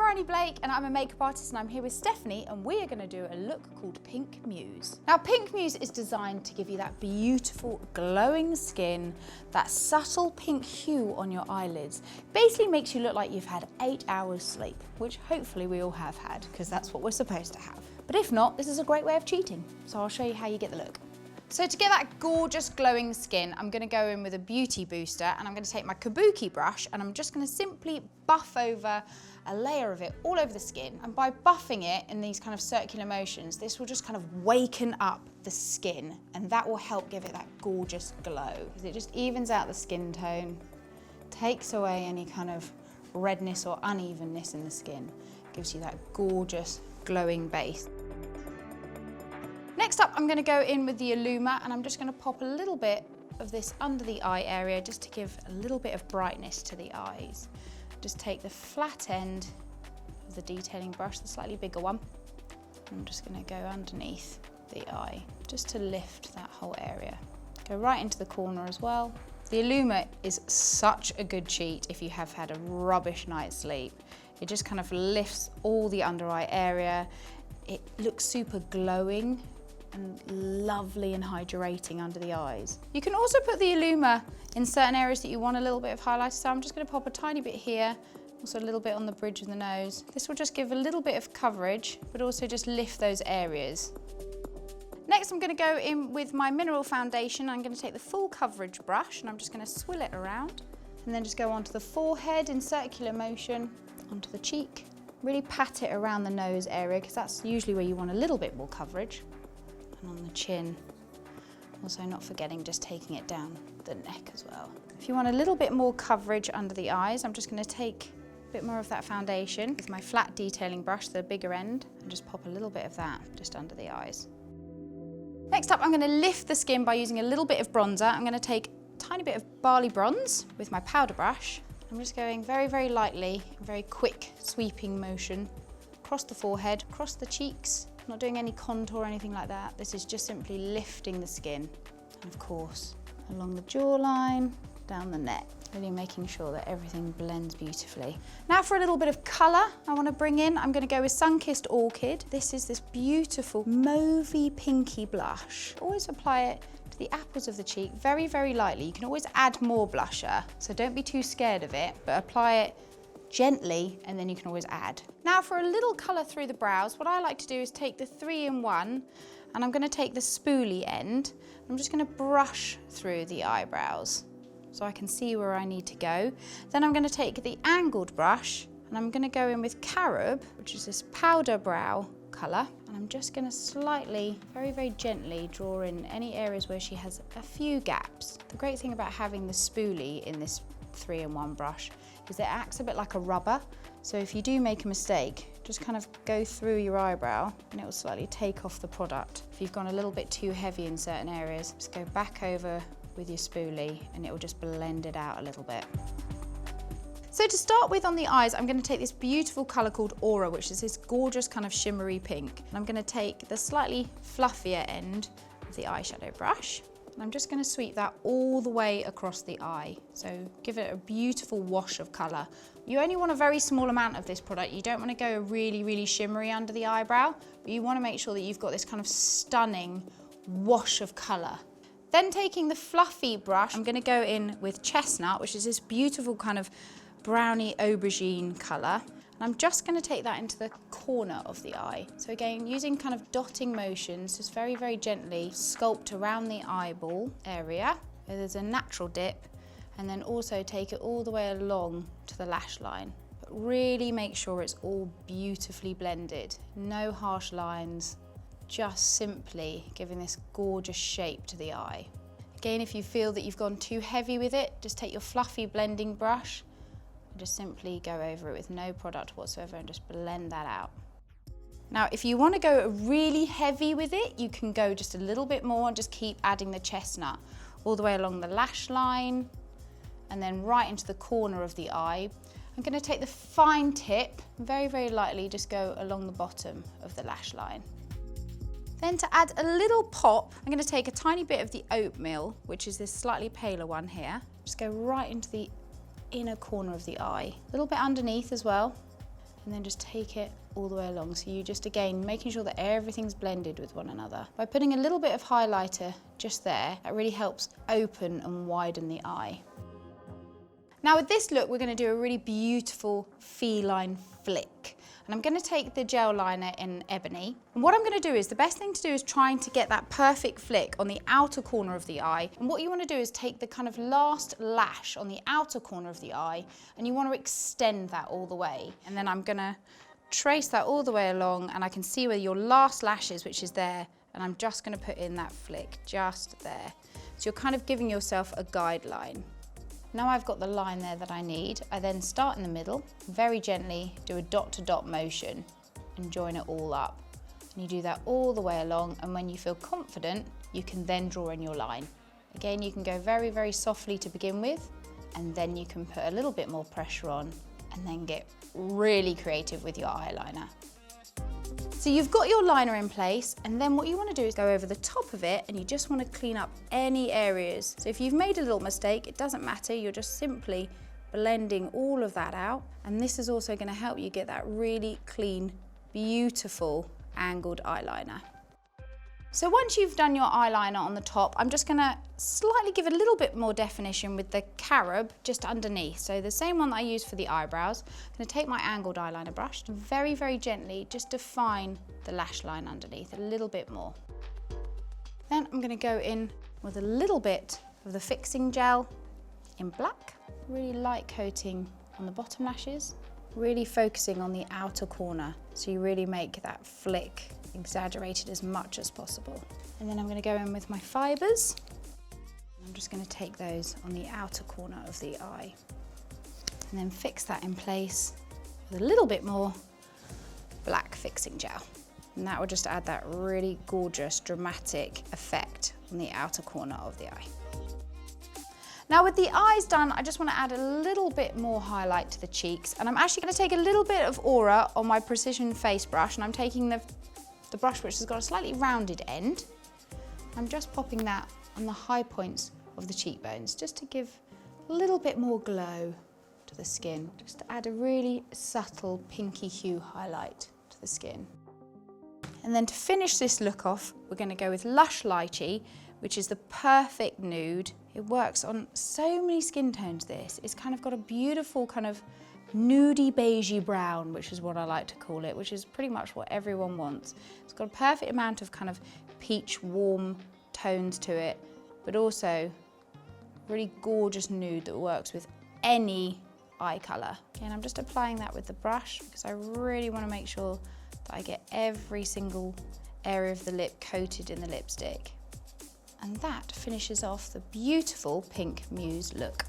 Bryony Blake and I'm a makeup artist, and I'm here with Stephanie, and we are going to do a look called Pink Muse. Now, Pink Muse is designed to give you that beautiful glowing skin, that subtle pink hue on your eyelids. Basically makes you look like you've had 8 hours sleep, which hopefully we all have had, because that's what we're supposed to have. But if not, this is a great way of cheating. So I'll show you how you get the look. So to get that gorgeous glowing skin, I'm going to go in with a beauty booster, and I'm going to take my kabuki brush and I'm just going to simply buff over a layer of it all over the skin. And by buffing it in these kind of circular motions, this will just kind of waken up the skin, and that will help give it that gorgeous glow. It just evens out the skin tone, takes away any kind of redness or unevenness in the skin, gives you that gorgeous glowing base. Next up, I'm going to go in with the Illuma, and I'm just going to pop a little bit of this under the eye area just to give a little bit of brightness to the eyes. Just take the flat end of the detailing brush, the slightly bigger one. I'm just going to go underneath the eye just to lift that whole area. Go right into the corner as well. The Illuma is such a good cheat if you have had a rubbish night's sleep. It just kind of lifts all the under eye area. It looks super glowing and lovely and hydrating under the eyes. You can also put the Illuma in certain areas that you want a little bit of highlighter, so I'm just going to pop a tiny bit here, also a little bit on the bridge of the nose. This will just give a little bit of coverage, but also just lift those areas. Next, I'm going to go in with my mineral foundation. I'm going to take the full coverage brush and I'm just going to swill it around, and then just go onto the forehead in circular motion, onto the cheek. Really pat it around the nose area, because that's usually where you want a little bit more coverage. And on the chin, also not forgetting just taking it down the neck as well. If you want a little bit more coverage under the eyes, I'm just going to take a bit more of that foundation with my flat detailing brush, the bigger end, and just pop a little bit of that just under the eyes. Next up, I'm going to lift the skin by using a little bit of bronzer. I'm going to take a tiny bit of barley bronze with my powder brush. I'm just going very, very lightly, very quick sweeping motion across the forehead, across the cheeks. I'm not doing any contour or anything like that. This is just simply lifting the skin. And of course, along the jawline, down the neck, really making sure that everything blends beautifully. Now for a little bit of colour I want to bring in, I'm going to go with Sun-Kissed Orchid. This is this beautiful mauvey pinky blush. Always apply it to the apples of the cheek, very, very lightly. You can always add more blusher, so don't be too scared of it, but apply it gently, and then you can always add. Now for a little colour through the brows, what I like to do is take the 3-in-1, and I'm going to take the spoolie end. I'm just going to brush through the eyebrows so I can see where I need to go. Then I'm going to take the angled brush, and I'm going to go in with Carob, which is this powder brow colour, and I'm just going to slightly, very, very gently draw in any areas where she has a few gaps. The great thing about having the spoolie in this 3-in-1 brush is it acts a bit like a rubber, so if you do make a mistake, just kind of go through your eyebrow and it will slightly take off the product. If you've gone a little bit too heavy in certain areas, just go back over with your spoolie and it will just blend it out a little bit. So to start with on the eyes, I'm going to take this beautiful colour called Aura, which is this gorgeous kind of shimmery pink. And I'm going to take the slightly fluffier end of the eyeshadow brush, and I'm just going to sweep that all the way across the eye. So give it a beautiful wash of colour. You only want a very small amount of this product. You don't want to go really, really shimmery under the eyebrow, but you want to make sure that you've got this kind of stunning wash of colour. Then taking the fluffy brush, I'm going to go in with Chestnut, which is this beautiful kind of browny aubergine colour. And I'm just going to take that into the corner of the eye. So again, using kind of dotting motions, just very, very gently sculpt around the eyeball area. So there's a natural dip, and then also take it all the way along to the lash line. But really make sure it's all beautifully blended. No harsh lines, just simply giving this gorgeous shape to the eye. Again, if you feel that you've gone too heavy with it, just take your fluffy blending brush, just simply go over it with no product whatsoever and just blend that out. Now, if you want to go really heavy with it, you can go just a little bit more and just keep adding the Chestnut all the way along the lash line and then right into the corner of the eye. I'm going to take the fine tip, very, very lightly just go along the bottom of the lash line. Then to add a little pop, I'm going to take a tiny bit of the Oatmeal, which is this slightly paler one here. Just go right into the inner corner of the eye, a little bit underneath as well. and then just take it all the way along. So you just, again, making sure that everything's blended with one another. By putting a little bit of highlighter just there, that really helps open and widen the eye. Now with this look, we're going to do a really beautiful Feline Flick. And I'm going to take the gel liner in Ebony. And what I'm going to do is, the best thing to do is trying to get that perfect flick on the outer corner of the eye. And what you want to do is take the kind of last lash on the outer corner of the eye, and you want to extend that all the way. And then I'm going to trace that all the way along, and I can see where your last lash is, which is there. And I'm just going to put in that flick just there. So you're kind of giving yourself a guideline. Now I've got the line there that I need, I then start in the middle, very gently do a dot to dot motion and join it all up. And you do that all the way along, and when you feel confident, you can then draw in your line. Again, you can go very, very softly to begin with, and then you can put a little bit more pressure on and then get really creative with your eyeliner. So you've got your liner in place, and then what you want to do is go over the top of it, and you just want to clean up any areas. So if you've made a little mistake, it doesn't matter, you're just simply blending all of that out. And this is also going to help you get that really clean, beautiful angled eyeliner. So once you've done your eyeliner on the top, I'm just going to slightly give it a little bit more definition with the carob just underneath. So the same one that I used for the eyebrows. I'm going to take my angled eyeliner brush, very, very gently just define the lash line underneath a little bit more. Then I'm going to go in with a little bit of the fixing gel in black, really light coating on the bottom lashes, really focusing on the outer corner so you really make that flick exaggerated as much as possible. And then I'm going to go in with my fibres. I'm just going to take those on the outer corner of the eye and then fix that in place with a little bit more black fixing gel. And that will just add that really gorgeous, dramatic effect on the outer corner of the eye. Now with the eyes done, I just want to add a little bit more highlight to the cheeks, and I'm actually going to take a little bit of aura on my precision face brush, and I'm taking the brush which has got a slightly rounded end. I'm just popping that on the high points of the cheekbones just to give a little bit more glow to the skin, just to add a really subtle pinky hue highlight to the skin. And then to finish this look off, we're going to go with Lush Lychee, which is the perfect nude. It works on so many skin tones, this. It's kind of got a beautiful kind of nudie beigey brown, which is what I like to call it, which is pretty much what everyone wants. It's got a perfect amount of kind of peach warm tones to it, but also really gorgeous nude that works with any eye colour. And I'm just applying that with the brush because I really want to make sure that I get every single area of the lip coated in the lipstick. And that finishes off the beautiful Pink Muse look.